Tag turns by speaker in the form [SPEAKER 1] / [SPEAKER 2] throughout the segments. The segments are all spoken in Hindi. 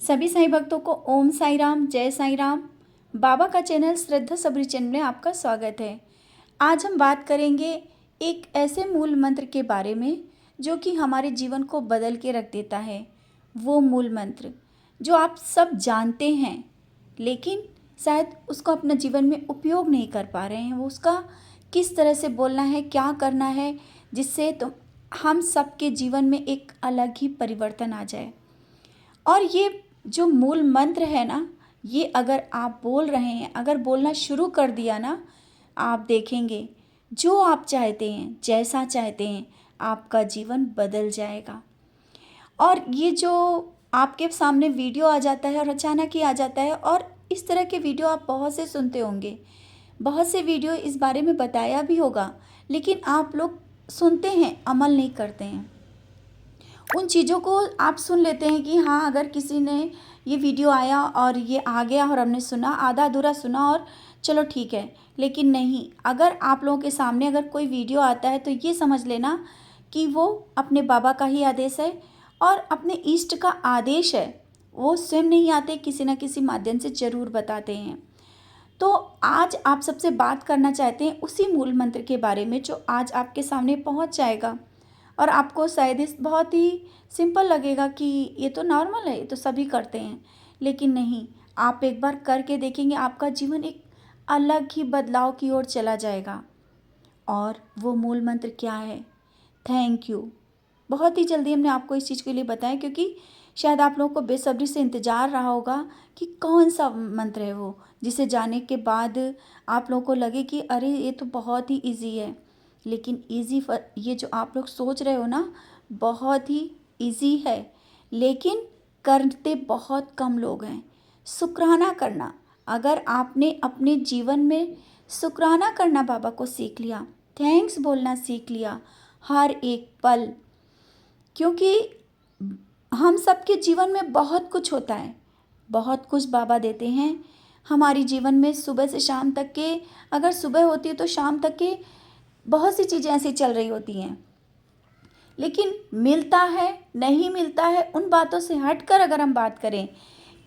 [SPEAKER 1] सभी साईं भक्तों को ओम साई राम, जय साई राम। बाबा का चैनल श्रद्धा सबरी चैनल में आपका स्वागत है। आज हम बात करेंगे एक ऐसे मूल मंत्र के बारे में जो कि हमारे जीवन को बदल के रख देता है। वो मूल मंत्र जो आप सब जानते हैं लेकिन शायद उसको अपने जीवन में उपयोग नहीं कर पा रहे हैं। वो उसका किस तरह से बोलना है, क्या करना है, जिससे तो हम सबके जीवन में एक अलग ही परिवर्तन आ जाए। और ये जो मूल मंत्र है ना, ये अगर आप बोल रहे हैं, अगर बोलना शुरू कर दिया ना, आप देखेंगे जो आप चाहते हैं, जैसा चाहते हैं, आपका जीवन बदल जाएगा। और ये जो आपके सामने वीडियो आ जाता है और अचानक ही आ जाता है, और इस तरह के वीडियो आप बहुत से सुनते होंगे, बहुत से वीडियो इस बारे में बताया भी होगा, लेकिन आप लोग सुनते हैं, अमल नहीं करते हैं। उन चीज़ों को आप सुन लेते हैं कि हाँ, अगर किसी ने ये वीडियो आया और ये आ गया और हमने सुना, आधा अधूरा सुना और चलो ठीक है। लेकिन नहीं, अगर आप लोगों के सामने अगर कोई वीडियो आता है तो ये समझ लेना कि वो अपने बाबा का ही आदेश है और अपने इष्ट का आदेश है। वो स्वयं नहीं आते, किसी न किसी माध्यम से ज़रूर बताते हैं। तो आज आप सबसे बात करना चाहते हैं उसी मूल मंत्र के बारे में जो आज आपके सामने पहुंच जाएगा। और आपको शायद इस बहुत ही सिंपल लगेगा कि ये तो नॉर्मल है, ये तो सभी करते हैं, लेकिन नहीं, आप एक बार करके देखेंगे, आपका जीवन एक अलग ही बदलाव की ओर चला जाएगा। और वो मूल मंत्र क्या है? Thank you. बहुत ही जल्दी हमने आपको इस चीज़ के लिए बताया, क्योंकि शायद आप लोगों को बेसब्री से इंतज़ार रहा होगा कि कौन सा मंत्र है वो, जिसे जाने के बाद आप लोगों को लगे कि अरे ये तो बहुत ही इजी है। लेकिन ये जो आप लोग सोच रहे हो ना, बहुत ही इजी है, लेकिन करते बहुत कम लोग हैं। शुक्राना करना, अगर आपने अपने जीवन में शुक्राना करना बाबा को सीख लिया, थैंक्स बोलना सीख लिया हर एक पल, क्योंकि हम सबके जीवन में बहुत कुछ होता है, बहुत कुछ बाबा देते हैं हमारी जीवन में। सुबह से शाम तक के, अगर सुबह होती है तो शाम तक के बहुत सी चीज़ें ऐसी चल रही होती हैं, लेकिन मिलता है नहीं मिलता है, उन बातों से हटकर अगर हम बात करें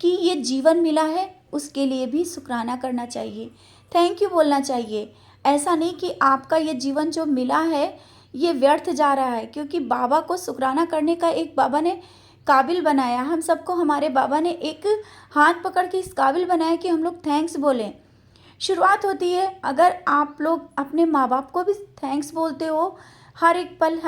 [SPEAKER 1] कि ये जीवन मिला है, उसके लिए भी शुक्राना करना चाहिए, थैंक यू बोलना चाहिए। ऐसा नहीं कि आपका ये जीवन जो मिला है ये व्यर्थ जा रहा है, क्योंकि बाबा को शुक्राना करने का एक बाबा ने काबिल बनाया हम सबको। हमारे बाबा ने एक हाथ पकड़ के इस काबिल बनाया कि हम लोग थैंक्स बोलें। शुरुआत होती है, अगर आप लोग अपने माँ बाप को भी थैंक्स बोलते हो, हर एक पल,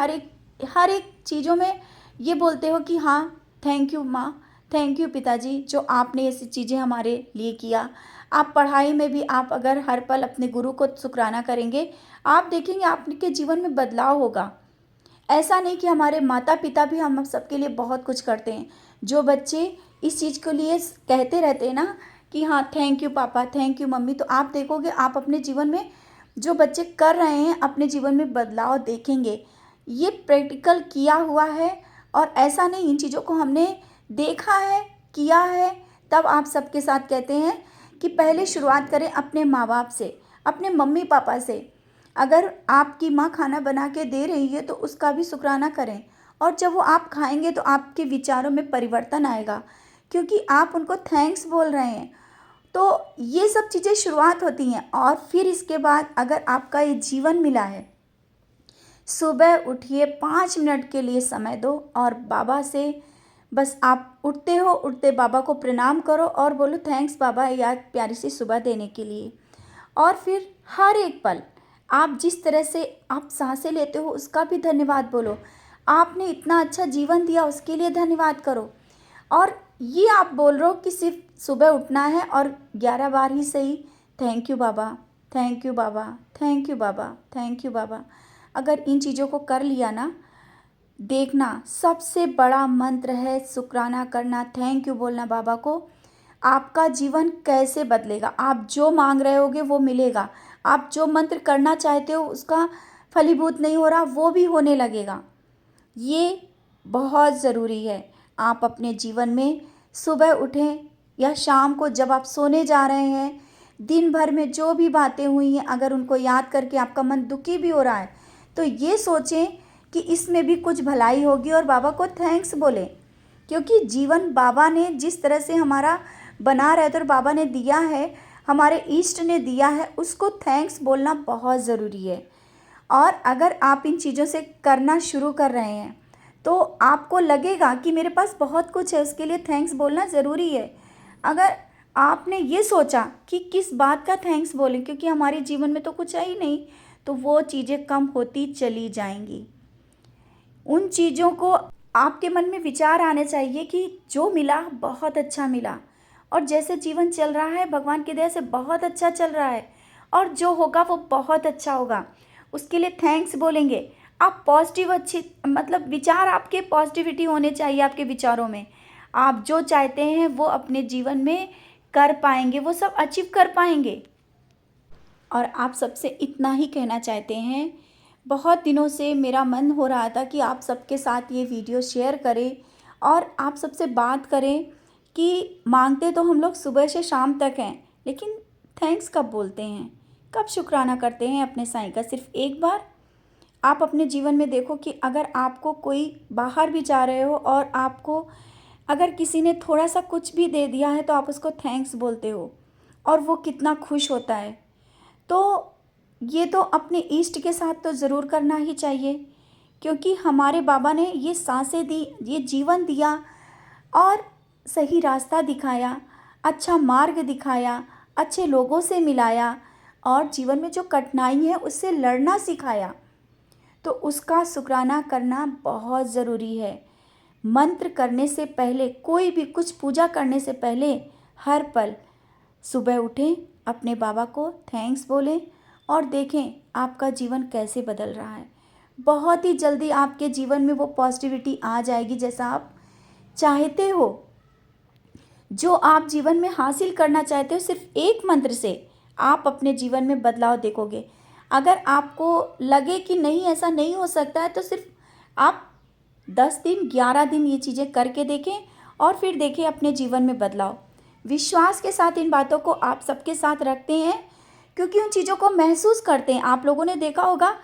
[SPEAKER 1] हर एक चीज़ों में ये बोलते हो कि हाँ, थैंक यू माँ, थैंक यू पिताजी, जो आपने ऐसी चीज़ें हमारे लिए किया। आप पढ़ाई में भी आप अगर हर पल अपने गुरु को शुक्राना करेंगे, आप देखेंगे आपके जीवन में बदलाव होगा। ऐसा नहीं कि हमारे माता पिता भी हम सबके लिए बहुत कुछ करते हैं। जो बच्चे इस चीज़ के लिए कहते रहते हैं ना कि हाँ, थैंक यू पापा, थैंक यू मम्मी, तो आप देखोगे आप अपने जीवन में जो बच्चे कर रहे हैं अपने जीवन में बदलाव देखेंगे। ये प्रैक्टिकल किया हुआ है, और ऐसा नहीं, इन चीज़ों को हमने देखा है, किया है। तब आप सबके साथ कहते हैं कि पहले शुरुआत करें अपने माँ बाप से, अपने मम्मी पापा से। अगर आपकी माँ खाना बना के दे रही है तो उसका भी शुक्राना करें, और जब वो आप खाएंगे तो आपके विचारों में परिवर्तन आएगा, क्योंकि आप उनको थैंक्स बोल रहे हैं। तो ये सब चीज़ें शुरुआत होती हैं। और फिर इसके बाद अगर आपका ये जीवन मिला है, सुबह उठिए, 5 मिनट के लिए समय दो और बाबा से बस आप उठते हो, उठते बाबा को प्रणाम करो और बोलो थैंक्स बाबा यार प्यारी सी सुबह देने के लिए। और फिर हर एक पल आप जिस तरह से आप सांसें लेते हो उसका भी धन्यवाद बोलो। आपने इतना अच्छा जीवन दिया उसके लिए धन्यवाद करो। और ये आप बोल रहे हो कि सिर्फ सुबह उठना है और 11 बार ही सही, thank you Baba, thank you Baba, thank you Baba, thank you Baba. अगर इन चीज़ों को कर लिया ना, देखना सबसे बड़ा मंत्र है शुक्राना करना, थैंक यू बोलना बाबा को। आपका जीवन कैसे बदलेगा, आप जो मांग रहे होगे वो मिलेगा। आप जो मंत्र करना चाहते हो उसका फलीभूत नहीं हो रहा, वो भी होने लगेगा। ये बहुत ज़रूरी है। आप अपने जीवन में सुबह उठें या शाम को जब आप सोने जा रहे हैं, दिन भर में जो भी बातें हुई हैं अगर उनको याद करके आपका मन दुखी भी हो रहा है तो ये सोचें कि इसमें भी कुछ भलाई होगी और बाबा को थैंक्स बोलें। क्योंकि जीवन बाबा ने जिस तरह से हमारा बना रहता है और बाबा ने दिया है, हमारे इष्ट ने दिया है, उसको थैंक्स बोलना बहुत ज़रूरी है। और अगर आप इन चीज़ों से करना शुरू कर रहे हैं तो आपको लगेगा कि मेरे पास बहुत कुछ है, उसके लिए थैंक्स बोलना ज़रूरी है। अगर आपने ये सोचा कि किस बात का थैंक्स बोलें, क्योंकि हमारे जीवन में तो कुछ है ही नहीं, तो वो चीज़ें कम होती चली जाएंगी। उन चीज़ों को आपके मन में विचार आने चाहिए कि जो मिला बहुत अच्छा मिला, और जैसे जीवन चल रहा है भगवान की दया से बहुत अच्छा चल रहा है, और जो होगा वो बहुत अच्छा होगा, उसके लिए थैंक्स बोलेंगे। आप पॉजिटिव अच्छी मतलब विचार आपके पॉजिटिविटी होने चाहिए आपके विचारों में। आप जो चाहते हैं वो अपने जीवन में कर पाएंगे, वो सब अचीव कर पाएंगे। और आप सबसे इतना ही कहना चाहते हैं, बहुत दिनों से मेरा मन हो रहा था कि आप सबके साथ ये वीडियो शेयर करें और आप सबसे बात करें कि मांगते तो हम लोग सुबह से शाम तक हैं, लेकिन थैंक्स कब बोलते हैं, कब शुक्राना करते हैं अपने साईं का? सिर्फ एक बार। आप अपने जीवन में देखो कि अगर आपको कोई बाहर भी जा रहे हो और आपको अगर किसी ने थोड़ा सा कुछ भी दे दिया है तो आप उसको थैंक्स बोलते हो, और वो कितना खुश होता है। तो ये तो अपने इष्ट के साथ तो ज़रूर करना ही चाहिए, क्योंकि हमारे बाबा ने ये सांसें दी, ये जीवन दिया और सही रास्ता दिखाया, अच्छा मार्ग दिखाया, अच्छे लोगों से मिलाया और जीवन में जो कठिनाई है उससे लड़ना सिखाया। तो उसका शुक्राना करना बहुत ज़रूरी है। मंत्र करने से पहले, कोई भी कुछ पूजा करने से पहले हर पल सुबह उठें, अपने बाबा को थैंक्स बोलें और देखें आपका जीवन कैसे बदल रहा है। बहुत ही जल्दी आपके जीवन में वो पॉजिटिविटी आ जाएगी जैसा आप चाहते हो। जो आप जीवन में हासिल करना चाहते हो, सिर्फ एक मंत्र से आप अपने जीवन में बदलाव देखोगे। अगर आपको लगे कि नहीं ऐसा नहीं हो सकता है, तो सिर्फ आप 10 दिन 11 दिन ये चीज़ें करके देखें और फिर देखें अपने जीवन में बदलाव। विश्वास के साथ इन बातों को आप सबके साथ रखते हैं, क्योंकि उन चीज़ों को महसूस करते हैं। आप लोगों ने देखा होगा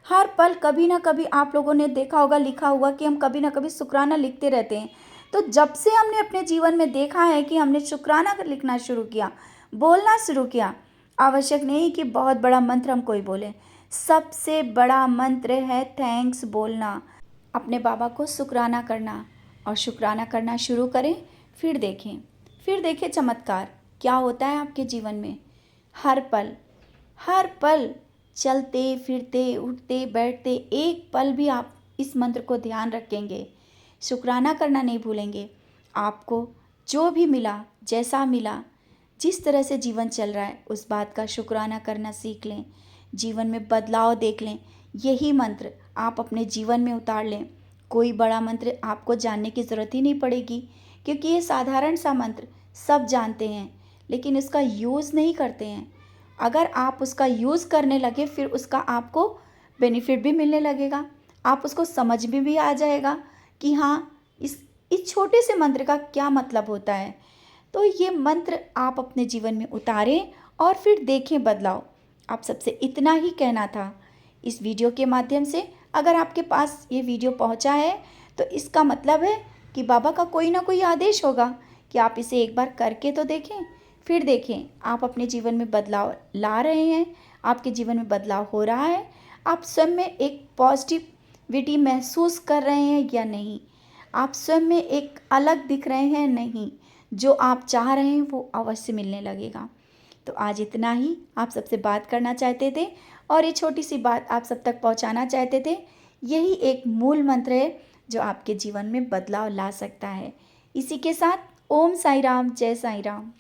[SPEAKER 1] हर पल कभी ना कभी आप लोगों ने देखा होगा लिखा हुआ कि हम कभी ना कभी शुक्राना लिखते रहते हैं। तो जब से हमने अपने जीवन में देखा है कि हमने शुक्राना लिखना शुरू किया, बोलना शुरू किया, आवश्यक नहीं कि बहुत बड़ा मंत्र हम कोई बोलें, सबसे बड़ा मंत्र है थैंक्स बोलना, अपने बाबा को शुक्राना करना। और शुक्राना करना शुरू करें, फिर देखें चमत्कार क्या होता है आपके जीवन में। हर पल चलते फिरते उठते बैठते एक पल भी आप इस मंत्र को ध्यान रखेंगे, शुक्राना करना नहीं भूलेंगे। आपको जो भी मिला, जैसा मिला, जिस तरह से जीवन चल रहा है, उस बात का शुक्राना करना सीख लें, जीवन में बदलाव देख लें। यही मंत्र आप अपने जीवन में उतार लें। कोई बड़ा मंत्र आपको जानने की ज़रूरत ही नहीं पड़ेगी, क्योंकि ये साधारण सा मंत्र सब जानते हैं, लेकिन उसका यूज़ नहीं करते हैं। अगर आप उसका यूज़ करने लगे, फिर उसका आपको बेनिफिट भी मिलने लगेगा, आप उसको समझ में भी आ जाएगा कि हाँ, इस छोटे से मंत्र का क्या मतलब होता है। तो ये मंत्र आप अपने जीवन में उतारें और फिर देखें बदलाव। आप सबसे इतना ही कहना था इस वीडियो के माध्यम से। अगर आपके पास ये वीडियो पहुंचा है तो इसका मतलब है कि बाबा का कोई ना कोई आदेश होगा कि आप इसे एक बार करके तो देखें, फिर देखें आप अपने जीवन में बदलाव ला रहे हैं, आपके जीवन में बदलाव हो रहा है, आप स्वयं में एक पॉजिटिविटी महसूस कर रहे हैं या नहीं, आप स्वयं में एक अलग दिख रहे हैं नहीं, जो आप चाह रहे हैं वो अवश्य मिलने लगेगा। तो आज इतना ही आप सबसे बात करना चाहते थे और ये छोटी सी बात आप सब तक पहुंचाना चाहते थे। यही एक मूल मंत्र है जो आपके जीवन में बदलाव ला सकता है। इसी के साथ ओम साई राम, जय साई राम।